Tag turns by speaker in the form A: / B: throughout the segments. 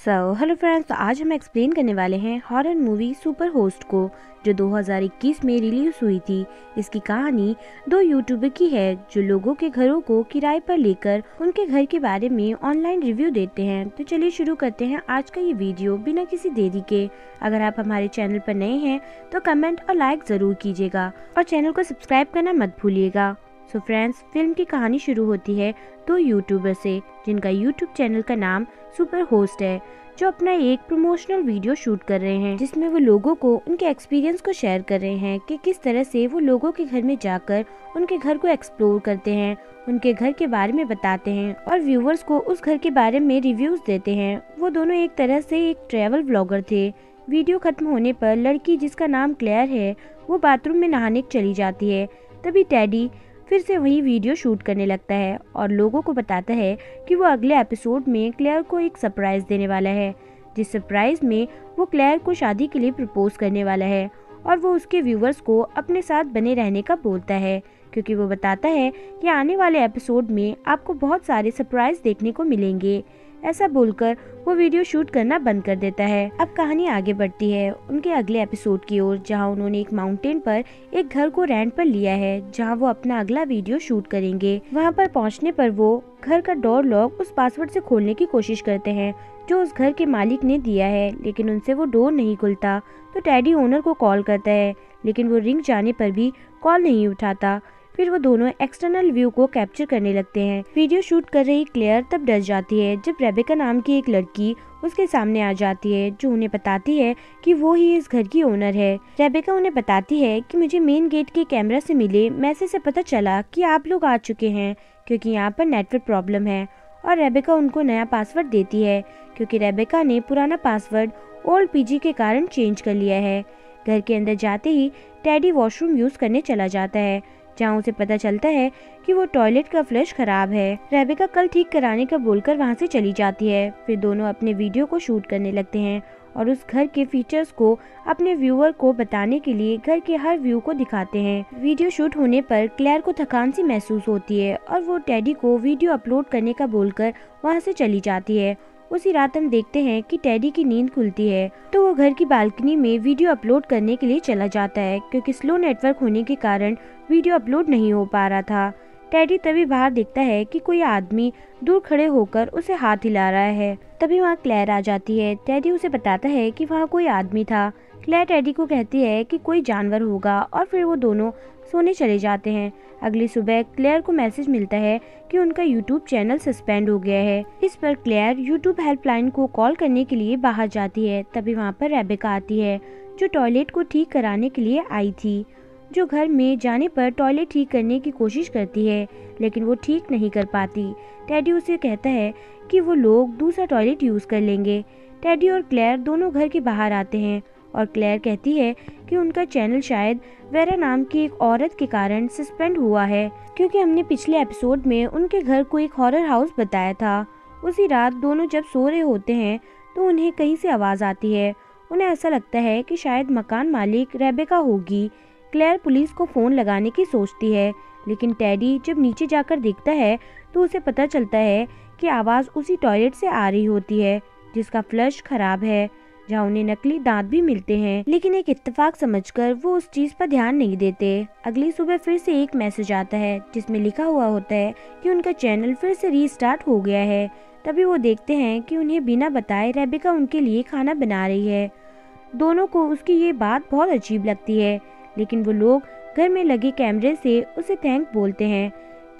A: Hello friends, तो आज हम एक्सप्लेन करने वाले हैं हॉरर मूवी सुपर होस्ट को, जो 2021 में रिलीज हुई थी। इसकी कहानी दो यूट्यूबर की है जो लोगों के घरों को किराए पर लेकर उनके घर के बारे में ऑनलाइन रिव्यू देते हैं। तो चलिए शुरू करते हैं आज का ये वीडियो बिना किसी देरी के। अगर आप हमारे चैनल पर नए हैं तो कमेंट और लाइक जरूर कीजिएगा और चैनल को सब्सक्राइब करना मत भूलिएगा। सो फ्रेंड्स, फिल्म की कहानी शुरू होती है दो यूट्यूबर से जिनका यूट्यूब चैनल का नाम सुपर होस्ट है, जो अपना एक प्रमोशनल वीडियो शूट कर रहे हैं जिसमें वो लोगों को उनके एक्सपीरियंस को शेयर कर रहे हैं कि किस तरह से वो लोगों के घर में जाकर उनके घर को एक्सप्लोर करते हैं, उनके घर के बारे में बताते हैं और व्यूवर्स को उस घर के बारे में रिव्यूज देते हैं। वो दोनों एक तरह से एक ट्रैवल व्लॉगर थे। वीडियो खत्म होने पर लड़की, जिसका नाम क्लेयर है, वो बाथरूम में नहाने चली जाती है। तभी टेडी फिर से वही वीडियो शूट करने लगता है और लोगों को बताता है कि वो अगले एपिसोड में क्लेयर को एक सरप्राइज देने वाला है, जिस सरप्राइज में वो क्लेयर को शादी के लिए प्रपोज करने वाला है और वो उसके व्यूवर्स को अपने साथ बने रहने का बोलता है, क्योंकि वो बताता है कि आने वाले एपिसोड में आपको बहुत सारे सरप्राइज देखने को मिलेंगे। ऐसा बोलकर वो वीडियो शूट करना बंद कर देता है। अब कहानी आगे बढ़ती है उनके अगले एपिसोड की ओर, जहां उन्होंने एक माउंटेन पर एक घर को रेंट पर लिया है, जहां वो अपना अगला वीडियो शूट करेंगे। वहां पर पहुंचने पर वो घर का डोर लॉक उस पासवर्ड से खोलने की कोशिश करते हैं जो उस घर के मालिक ने दिया है, लेकिन उनसे वो डोर नहीं खुलता। तो टेडी ओनर को कॉल करता है, लेकिन वो रिंग जाने पर भी कॉल नहीं उठाता। फिर वो दोनों एक्सटर्नल व्यू को कैप्चर करने लगते हैं। वीडियो शूट कर रही क्लेयर तब डर जाती है जब रेबेका नाम की एक लड़की उसके सामने आ जाती है, जो उन्हें बताती है कि वो ही इस घर की ओनर है। रेबेका उन्हें बताती है कि मुझे मेन गेट के कैमरा से मिले मैसेज से पता चला कि आप लोग आ चुके हैं, क्योंकि यहाँ पर नेटवर्क प्रॉब्लम है। और रेबेका उनको नया पासवर्ड देती है, क्योंकि रेबेका ने पुराना पासवर्ड ओल्ड पीजी के कारण चेंज कर लिया है। घर के अंदर जाते ही टेडी वॉशरूम यूज करने चला जाता है, जहाँ उसे पता चलता है कि वो टॉयलेट का फ्लश खराब है। रेबेका कल ठीक कराने का बोलकर वहाँ से चली जाती है। फिर दोनों अपने वीडियो को शूट करने लगते हैं और उस घर के फीचर्स को अपने व्यूअर को बताने के लिए घर के हर व्यू को दिखाते हैं। वीडियो शूट होने पर क्लेयर को थकान सी महसूस होती है और वो टेडी को वीडियो अपलोड करने का बोलकर वहाँ से चली जाती है। उसी रात हम देखते हैं कि टेडी की नींद खुलती है तो वो घर की बालकनी में वीडियो अपलोड करने के लिए चला जाता है, क्योंकि स्लो नेटवर्क होने के कारण वीडियो अपलोड नहीं हो पा रहा था। टेडी तभी बाहर देखता है कि कोई आदमी दूर खड़े होकर उसे हाथ हिला रहा है। तभी वहाँ क्लेयर आ जाती है। टेडी उसे बताता है कि वहाँ कोई आदमी था। क्लेयर टेडी को कहती है कि कोई जानवर होगा और फिर वो दोनों सोने चले जाते हैं। अगली सुबह क्लेयर को मैसेज मिलता है कि उनका यूट्यूब चैनल सस्पेंड हो गया है। इस पर क्लेयर यूट्यूब हेल्पलाइन को कॉल करने के लिए बाहर जाती है। तभी वहाँ पर रेबेका आती है, जो टॉयलेट को ठीक कराने के लिए आई थी, जो घर में जाने पर टॉयलेट ठीक करने की कोशिश करती है, लेकिन वो ठीक नहीं कर पाती। टेडी उसे कहता है कि वो लोग दूसरा टॉयलेट यूज कर लेंगे। टेडी और क्लेयर दोनों घर के बाहर आते हैं और क्लेयर कहती है कि उनका चैनल शायद वेरा नाम की एक औरत के कारण सस्पेंड हुआ है, क्योंकि हमने पिछले एपिसोड में उनके घर को एक हॉरर हाउस बताया था। उसी रात दोनों जब सो रहे होते हैं तो उन्हें कहीं से आवाज आती है। उन्हें ऐसा लगता है कि शायद मकान मालिक रेबेका होगी। क्लेयर पुलिस को फोन लगाने की सोचती है, लेकिन टेडी जब नीचे जाकर देखता है तो उसे पता चलता है कि आवाज उसी टॉयलेट से आ रही होती है जिसका फ्लश खराब है, जहाँ उन्हें नकली दांत भी मिलते हैं। लेकिन एक इत्तेफाक समझकर वो उस चीज पर ध्यान नहीं देते। अगली सुबह फिर से एक मैसेज आता है जिसमें लिखा हुआ होता है कि उनका चैनल फिर से रीस्टार्ट हो गया है। तभी वो देखते हैं कि उन्हें बिना बताए रेबेका उनके लिए खाना बना रही है। दोनों को उसकी ये बात बहुत अजीब लगती है, लेकिन वो लोग घर में लगे कैमरे से उसे थैंक बोलते हैं।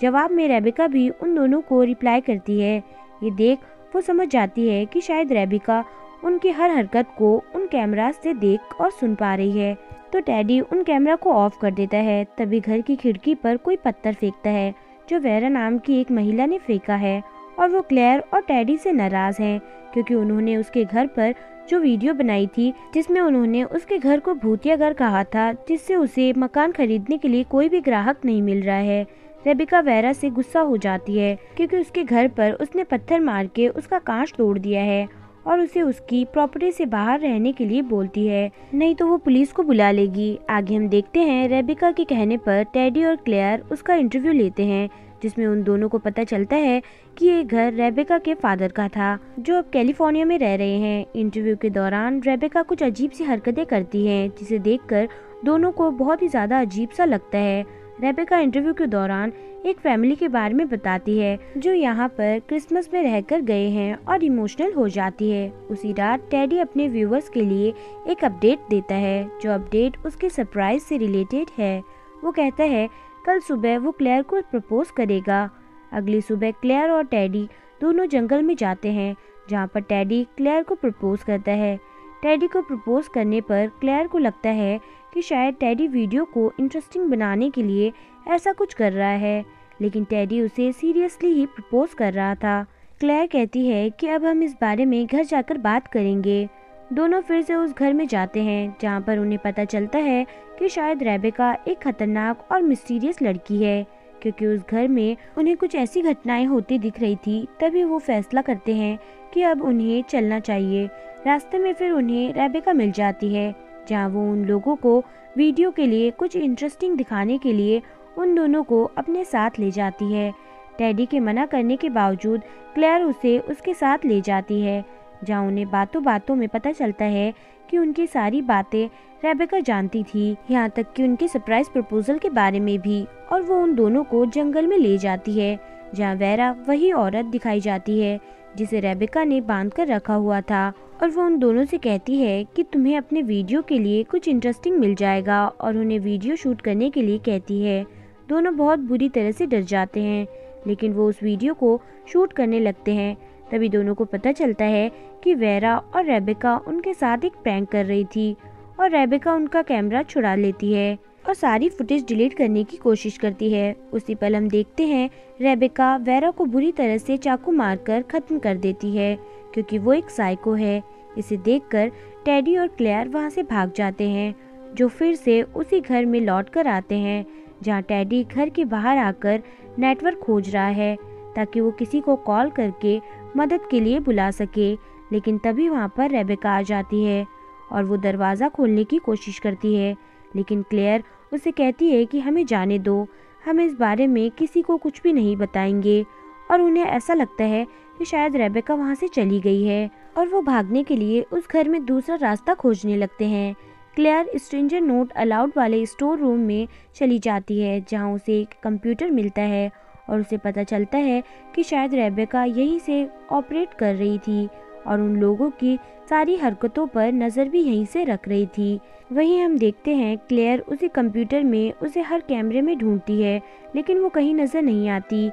A: जवाब में रेबेका भी उन दोनों को रिप्लाई करती है। ये देख वो समझ जाती है कि शायद रेबेका उनकी हर हरकत को उन कैमरा से देख और सुन पा रही है। तो टेडी उन कैमरा को ऑफ कर देता है। तभी घर की खिड़की पर कोई पत्थर फेंकता है, जो वेरा नाम की एक महिला ने फेंका है, और वो क्लेयर और टेडी से नाराज हैं, क्योंकि उन्होंने उसके घर पर जो वीडियो बनाई थी जिसमें उन्होंने उसके घर को भूतिया घर कहा था, जिससे उसे मकान खरीदने के लिए कोई भी ग्राहक नहीं मिल रहा है। रेबेका वेरा से गुस्सा हो जाती है, क्योंकि उसके घर पर उसने पत्थर मार के उसका कांच तोड़ दिया है और उसे उसकी प्रॉपर्टी से बाहर रहने के लिए बोलती है, नहीं तो वो पुलिस को बुला लेगी। आगे हम देखते हैं रेबेका के कहने पर टेडी और क्लेयर उसका इंटरव्यू लेते हैं, जिसमें उन दोनों को पता चलता है कि ये घर रेबेका के फादर का था, जो अब कैलिफोर्निया में रह रहे हैं। इंटरव्यू के दौरान रेबेका कुछ अजीब सी हरकतें करती है, जिसे देखकर दोनों को बहुत ही ज्यादा अजीब सा लगता है। रेबेका इंटरव्यू के दौरान एक फैमिली के बारे में बताती है जो यहाँ पर क्रिसमस में रहकर गए हैं और इमोशनल हो जाती है। उसी रात टेडी अपने व्यूवर्स के लिए एक अपडेट देता है, जो अपडेट उसके सरप्राइज से रिलेटेड है। वो कहता है कल सुबह वो क्लेयर को प्रपोज करेगा। अगली सुबह क्लेयर और टेडी दोनों जंगल में जाते हैं, जहाँ पर टेडी क्लेयर को प्रपोज करता है। टेडी को प्रपोज करने पर क्लेयर को लगता है कि शायद टेडी वीडियो को इंटरेस्टिंग बनाने के लिए ऐसा कुछ कर रहा है, लेकिन टेडी उसे सीरियसली ही प्रपोज कर रहा था। क्लेयर कहती है कि अब हम इस बारे में घर जाकर बात करेंगे। दोनों फिर से उस घर में जाते हैं, जहाँ पर उन्हें पता चलता है कि शायद रेबेका एक खतरनाक और मिस्टीरियस लड़की है, क्योंकि उस घर में उन्हें कुछ ऐसी घटनाएं होती दिख रही थी। तभी वो फैसला करते हैं कि अब उन्हें चलना चाहिए। रास्ते में फिर उन्हें रेबेका मिल जाती है, जहाँ वो उन लोगों को वीडियो के लिए कुछ इंटरेस्टिंग दिखाने के लिए उन दोनों को अपने साथ ले जाती है। टेडी के मना करने के बावजूद क्लेयर उसे उसके साथ ले जाती है, जहाँ उन्हें बातों बातों में पता चलता है कि उनकी सारी बातें रेबेका जानती थी, यहाँ तक कि उनके सरप्राइज प्रपोजल के बारे में भी। और वो उन दोनों को जंगल में ले जाती है, जहाँ वेरा वही औरत दिखाई जाती है जिसे रेबेका ने बांध कर रखा हुआ था। और वो उन दोनों से कहती है कि तुम्हें अपने वीडियो के लिए कुछ इंटरेस्टिंग मिल जाएगा, और उन्हें वीडियो शूट करने के लिए कहती है। दोनों बहुत बुरी तरह से डर जाते हैं, लेकिन वो उस वीडियो को शूट करने लगते हैं। तभी दोनों को पता चलता है कि वेरा और रेबेका उनके साथ एक प्रैंक कर रही थी, और रेबेका उनका कैमरा छुड़ा लेती है और सारी फुटेज डिलीट करने की कोशिश करती है। उसी पल हम देखते हैं रेबेका वेरा को बुरी तरह से चाकू मारकर खत्म कर देती है, क्योंकि वो एक साइको है। इसे देखकर टेडी और क्लेयर वहाँ से भाग जाते हैं, जो फिर से उसी घर में लौट कर आते हैं, जहाँ टेडी घर के बाहर आकर नेटवर्क खोज रहा है ताकि वो किसी को कॉल करके मदद के लिए बुला सके। लेकिन तभी वहाँ पर रेबेका आ जाती है और वो दरवाज़ा खोलने की कोशिश करती है, लेकिन क्लेयर उसे कहती है कि हमें जाने दो, हम इस बारे में किसी को कुछ भी नहीं बताएंगे। और उन्हें ऐसा लगता है कि शायद रेबेका वहाँ से चली गई है, और वो भागने के लिए उस घर में दूसरा रास्ता खोजने लगते हैं। क्लेयर स्ट्रेंजर नोट अलाउड वाले स्टोर रूम में चली जाती है, जहाँ उसे एक कंप्यूटर मिलता है और उसे पता चलता है कि शायद रेबेका यहीं से ऑपरेट कर रही थी और उन लोगों की सारी हरकतों पर नज़र भी यहीं से रख रही थी। वहीं हम देखते हैं क्लेयर उसी कंप्यूटर में उसे हर कैमरे में ढूंढती है, लेकिन वो कहीं नज़र नहीं आती।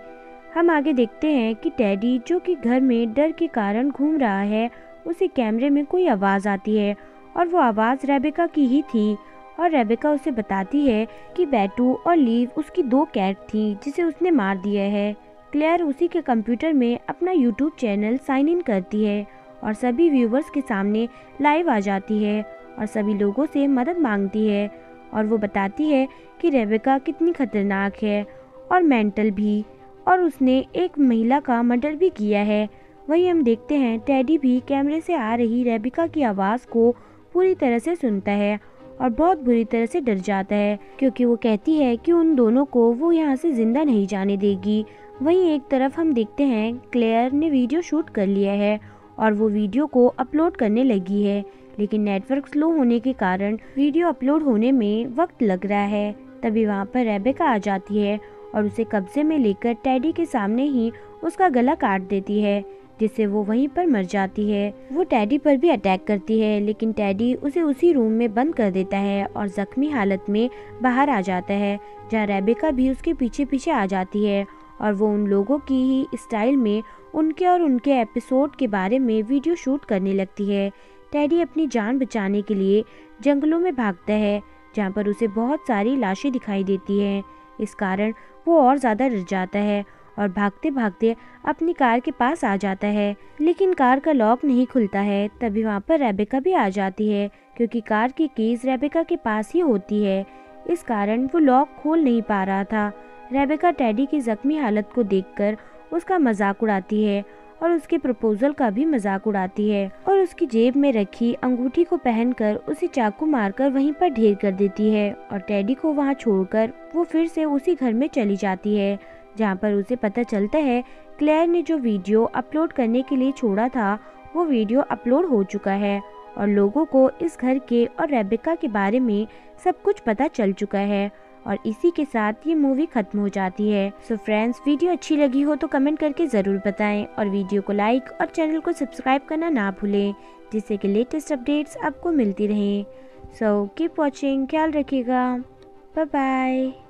A: हम आगे देखते हैं कि टेडी, जो कि घर में डर के कारण घूम रहा है, उसे कैमरे में कोई आवाज़ आती है और वो आवाज़ रेबेका की ही थी। और रेबेका उसे बताती है कि बैटू और लीव उसकी 2 कैट थी जिसे उसने मार दिया है। क्लेयर उसी के कंप्यूटर में अपना यूट्यूब चैनल साइन इन करती है और सभी व्यूवर्स के सामने लाइव आ जाती है और सभी लोगों से मदद मांगती है। और वो बताती है कि रेबेका कितनी खतरनाक है और मेंटल भी, और उसने एक महिला का मर्डर भी किया है। वहीं हम देखते हैं टेडी भी कैमरे से आ रही रेबेका की आवाज़ को पूरी तरह से सुनता है और बहुत बुरी तरह से डर जाता है, क्योंकि वो कहती है कि उन दोनों को वो यहाँ से जिंदा नहीं जाने देगी। वहीं एक तरफ हम देखते हैं क्लेयर ने वीडियो शूट कर लिया है और वो वीडियो को अपलोड करने लगी है, लेकिन नेटवर्क स्लो होने के कारण वीडियो अपलोड होने में वक्त लग रहा है। तभी वहाँ पर रेबेका आ जाती है और उसे कब्जे में लेकर टेडी के सामने ही उसका गला काट देती है, जिससे वो वहीं पर मर जाती है। वो टेडी पर भी अटैक करती है, लेकिन टेडी उसे उसी रूम में बंद कर देता है और जख्मी हालत में बाहर आ जाता है, जहाँ रेबेका भी उसके पीछे पीछे आ जाती है और वो उन लोगों की ही स्टाइल में उनके और उनके एपिसोड के बारे में वीडियो शूट करने लगती है। टेडी अपनी जान बचाने के लिए जंगलों में भागता है, जहाँ पर उसे बहुत सारी लाशें दिखाई देती हैं। इस कारण वो और ज़्यादा डर जाता है और भागते भागते अपनी कार के पास आ जाता है, लेकिन कार का लॉक नहीं खुलता है। तभी वहाँ पर रेबेका भी आ जाती है, क्योंकि कार की कीज रेबेका के पास ही होती है। इस कारण वो लॉक खोल नहीं पा रहा था। रेबेका टेडी की जख्मी हालत को देखकर उसका मजाक उड़ाती है और उसके प्रपोजल का भी मजाक उड़ाती है और उसकी जेब में रखी अंगूठी को पहनकर उसे चाकू मारकर वहीं पर ढेर कर देती है और टेडी को वहां छोड़कर वो फिर से उसी घर में चली जाती है, जहां पर उसे पता चलता है क्लेयर ने जो वीडियो अपलोड करने के लिए छोड़ा था वो वीडियो अपलोड हो चुका है और लोगों को इस घर के और रेबेका के बारे में सब कुछ पता चल चुका है। और इसी के साथ ये मूवी खत्म हो जाती है। सो फ्रेंड्स, वीडियो अच्छी लगी हो तो कमेंट करके ज़रूर बताएं और वीडियो को लाइक और चैनल को सब्सक्राइब करना ना भूलें, जिससे कि लेटेस्ट अपडेट्स आपको मिलती रहें। सो कीप वॉचिंग, ख्याल रखिएगा, बाय बाय।